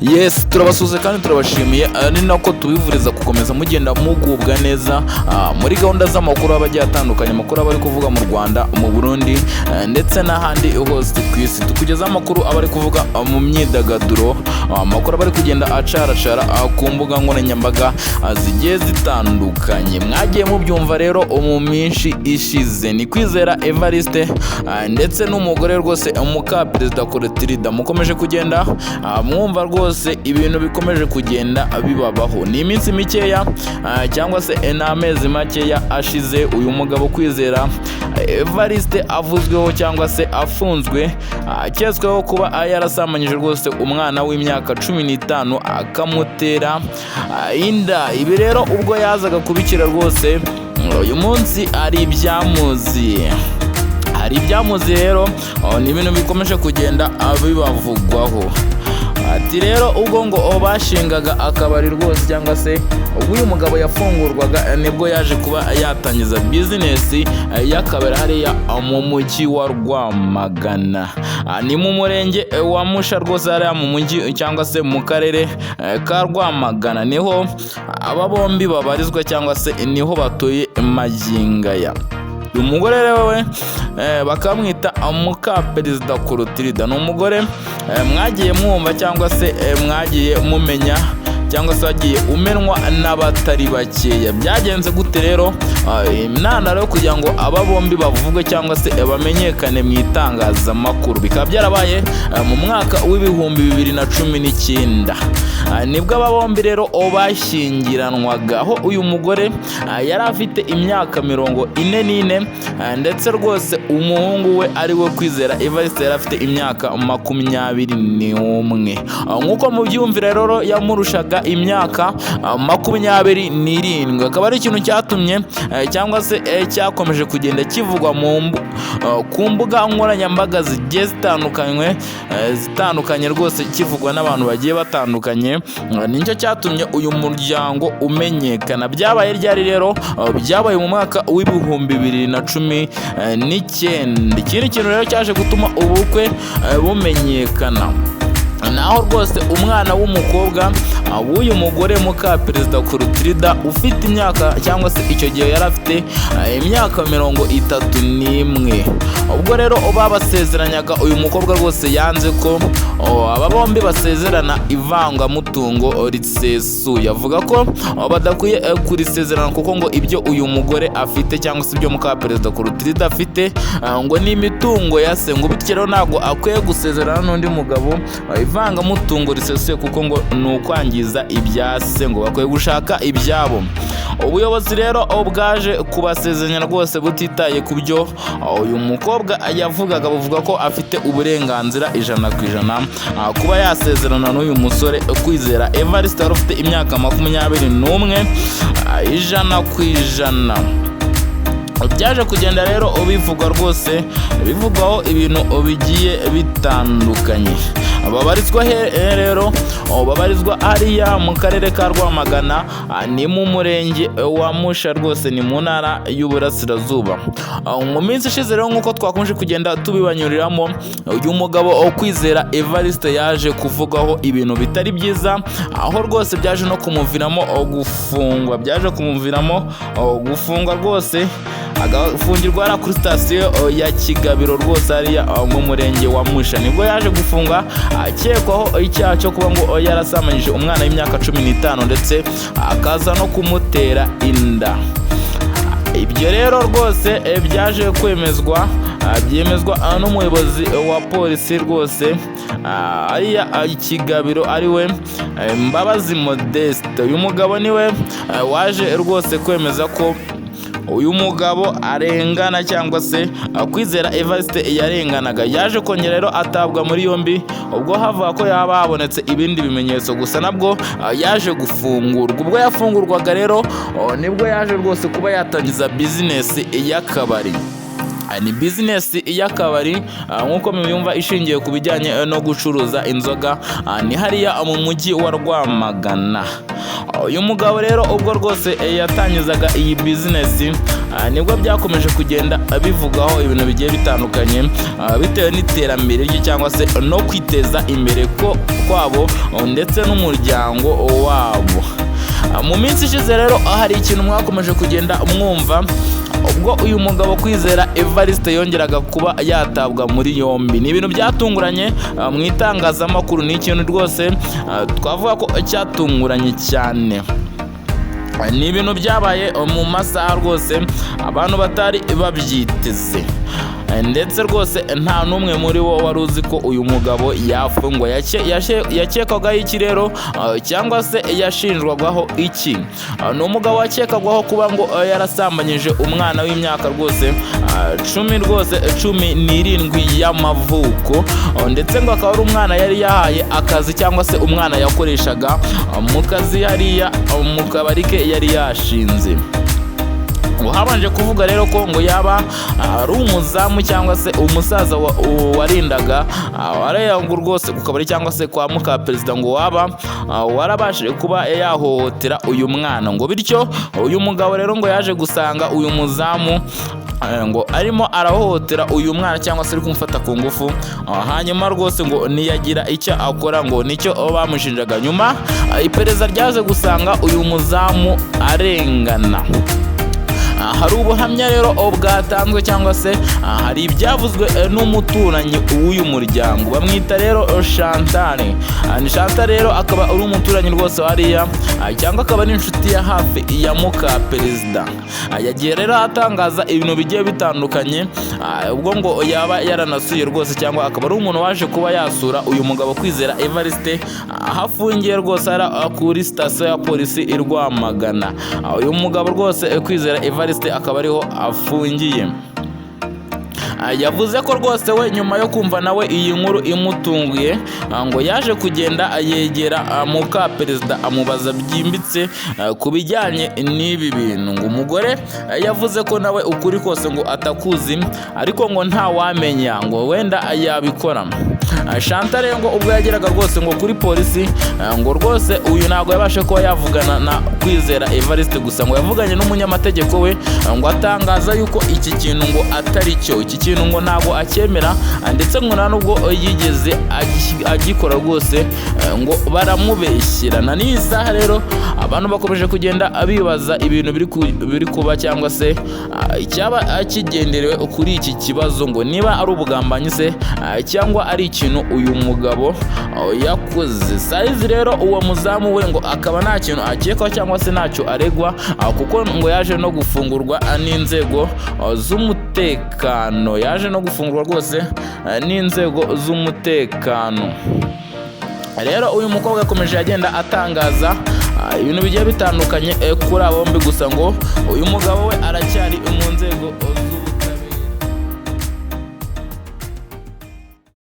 Yes, turabasuze kandi turabashimiye ni nako tubivuriza gukomeza mugenda mugubwa neza muri gahunda z'amakuru abagiye atandukanye, amakuru abari kuvuga mu Rwanda, mu Burundi ndetse n'ahandi hose ku isi. Tukugeza amakuru abari kuvuga mu myidagaduro, amakuru abari kugenda acaracara ku mbuga nkoranyambaga zigiye zitandukanye. Mwagiye mubyumva rero mu minsi ishize ni Kwizera Evariste ndetse n'umugore rwose mukaperezida Kwizera mukomeje kugenda mwumva rwose ibintu bikomeje kugenda bibabaho. Ni iminsi mikeya cyangwa se n'amezi makeya ashize uyu mugabo Kwizera Evariste avuzweho cyangwa se afunzwe aketsweho kuba yarasamanyije rwose umwana w'imyaka 15 akamutera inda. Ibi rero ubwo yazaga kubikira rwose uyu munsi ari ibyamuzi rero ni ibintu bikomeje kugenda bibavugwaho. Ati rero ubwo ngo bashingaga akabari rwose cyangwa se ubwo uyu mugabo yafungurwaga nibwo yaje kuba yatangiza business y'akabari hariya mu mujyi wa Rwamagana, ni mu murenge wa Musha rwose hariya mu mujyi cyangwa se mu karere ka Rwamagana, niho aba bombi babarizwa cyangwa se niho batuye magingaya. Uyu mugore rero bakamwita mukaperezida Kwizera, ni umugore mwagiye mwumva cyangwa se mwagiye mumenya cyangwa se wagiye umenwa n'abatari bakeya. Byagenze gute rero inana rero kugira ngo aba bombi bavugwe cyangwa se bamenyekane mu itangazamakuru? Bikaba byarabaye mu mwaka w'ibihumbi 2019 nibwo aba bombi rero bashyingiranwaga, aho uyu mugore yari afite imyaka 44 ndetse rwose umuhungu we ari we Kwizera Evariste yari afite imyaka 21. Nk'uko mubyumvira rero yamurushaga imyaka 27. Akaba ari ikintu cyatumye cyangwa se cyakomeje kugenda kivugwa ku mbuga nkoranyambaga zigiye zitandukanye rwose, kivugwa n'abantu bagiye batandukanye. Nicyo cyatumye uyu muryango umenyekana. Byabaye ryari rero? Byabaye mu mwaka w'ibihumbi 2019. Ikindi kintu rero cyaje gutuma ubukwe bumenyekana, naho rwose umwana w'umukobwa w'uyu mugore mukaperezida Kwizera ufite imyaka cyangwa se icyo gihe yari afite imyaka 31. Ubwo rero babasezeranyaga uyu mukobwa rwose yanze ko aba bombi basezerana ivangamutungo risesuye. Avuga ko badakwiye kurisezerana kuko ngo ibyo uyu mugore afite cyangwa se ibyo mukaperezida Kwizera afite ngo ni imitungo ya se, ngo bityo rero ntabwo akwiye gusezerana n'undi mugabo ivangamutungo risesuye kuko ngo ni ukwangiza ibya se, ngo bakwiye gushaka ibyabo. Ubuyobozi rero bwaje kubasezeranya rwose butitaye ku byo uyu mukobwa yavugaga. Buvuga ko afite uburenganzira 100% kuba yasezerana n'uyu musore Kwizera Evariste wari ufite imyaka 21 100%. Byaje kugenda rero bivugwa rwose, bivugwaho ibintu bigiye bitandukanye. Babarizwa rero babarizwa hariya mu karere ka Rwamagana, ni mu murenge wa Musha rwose, ni mu ntara y'Uburasirazuba. Mu minsi ishize rero nk'uko twakomeje kugenda tubibanyuriramo, uyu mugabo Kwizera Evariste yaje kuvugaho ibintu bitari byiza, aho rwose byaje no kumuviramo gufungwa rwose, agafungirwa ara kuri sitasiyo ya Kigabiro rwose hariya mu murenge wa Musha. Nibwo yaje gufunga akekwaho icyaha cyo kuba ngo yarasamanyije umwana w'imyaka 15 ndetse akaza no kumutera inda. Ibyo rero rwose byaje byemezwa n'umuyobozi wa polisi rwose hariya Kigabiro ariwe Mbabazi Modeste. Uyu mugabo niwe waje rwose kwemeza ko uyu mugabo arengana cyangwa se Kwizera Evariste yarenganaga. Yaje kongera rero atabwa muri yombi ubwo havuga ko yaba habonetse ibindi bimenyetso, gusa nabwo yaje gufungurwa. Ubwo yafungurwaga rero nibwo yaje rwose kuba yatangiza business y'akabari. Ni business y'akabari nk'uko mubiyumva ishingiye ku bijyanye no gucuruza inzoga, ni hariya mu mujyi wa Rwamagana. Uyu mugabo rero ubwo rwose yatangizaga iyi business nibwo byakomeje kugenda bivugaho ibintu bigiye bitandukanye bitewe n'iterambere rye cyangwa se no kwiteza imbere kwabo ndetse n'umuryango wabo. Mu minsi ishize rero hari ikintu mwakomeje kugenda mwumva ubwo uyu mugabo Kwizera Evariste yongeraga kuba yatabwa muri yombi. Ni ibintu byatunguranye mu itangazamakuru, ni ikintu rwose twavuga ko cyatunguranye cyane. Ni ibintu byabaye mu masaha rwose abantu batari babyiteze, ndetse rwose nta n'umwe muri bo wari uzi ko uyu mugabo yafungwa. Yakekwagaho iki rero cyangwa se yashinjwagaho iki? Ni umugabo wakekagwaho kuba ngo yarasambanyije umwana w'imyaka rwose 17 y'amavuko, ndetse ngo akaba ari umwana yari yahaye akazi cyangwa se umwana yakoreshaga mu kazi hariya mu kabari ke yari yashinze. Habanje kuvuga rero ko ngo yaba ari umuzamu cyangwa se umusaza warindaga warayangu rwose ku kabari cyangwa se kwa mukaperezida, ngo waba warabashije kuba yahohotera uyu mwana, ngo bityo uyu mugabo rero ngo yaje gusanga uyu muzamu ngo arimo arahohotera uyu mwana cyangwa se ari kumufata ku ngufu, hanyuma rwose ngo niyagira icyo akora ngo nicyo bamushinjaga. Nyuma iperereza ryaje gusanga uyu muzamu arengana. Hari ubuhamya rero bwatanzwe cyangwa se hari ibyavuzwe n'umuturanyi w'uyu muryango, bamwita rero Chantal. Chantal rero akaba ari umuturanyi rwose hariya cyangwa akaba ari inshuti ya hafi ya mukaperezida. Yagiye rero atangaza ibintu bigiye bitandukanye, ubwo ngo yaba yaranasuye rwose cyangwa akaba ari umuntu waje kuba yasura uyu mugabo Kwizera Evariste hafungiye rwose kuri sitasiyo ya polisi i Rwamagana. Uyu mugabo rwose Kwizera Evariste akaba ariho afungiye. Yavuze ko rwose we nyuma yo kumva nawe iyi nkuru imutunguye ngo yaje kugenda yegera mukaperezida amubaza byimbitse ku bijyanye n'ibi bintu. Ngo umugore yavuze ko nawe ukuri kose ngo atakuzi, ariko ngo nta wamenya ngo wenda yabikora. Chantal ngo ubwo yageraga rwose ngo kuri polisi ngo rwose uyu ntabwo yabashe kuba yavugana na Kwizera Evariste, gusa ngo yavuganye n'umunyamategeko we ngo atangaza yuko iki kintu ngo atari cyo, iki kintu ngo ntabwo acyemera, ndetse ngo nta nubwo yigeze agikora rwose, ngo baramubeshyirana. N'iyi saha rero abantu bakomeje kugenda bibaza ibintu biri kuba cyangwa se icyaba kigenderewe kuri iki kibazo, ngo niba ari ubugambanyi se cyangwa ari ikintu uyu mugabo yakoze. Saizi rero uwo muzamu we ngo akaba nta kintu akekwa cyangwa se ntacyo aregwa, kuko ngo yaje no gufungurwa n'inzego z'umutekano, yaje no gufungurwa rwose n'inzego z'umutekano. Rero uyu mukobwa yakomeje agenda atangaza ibintu bigiye bitandukanye kuri abo bombi, gusa ngo uyu mugabo we aracyari mu nzego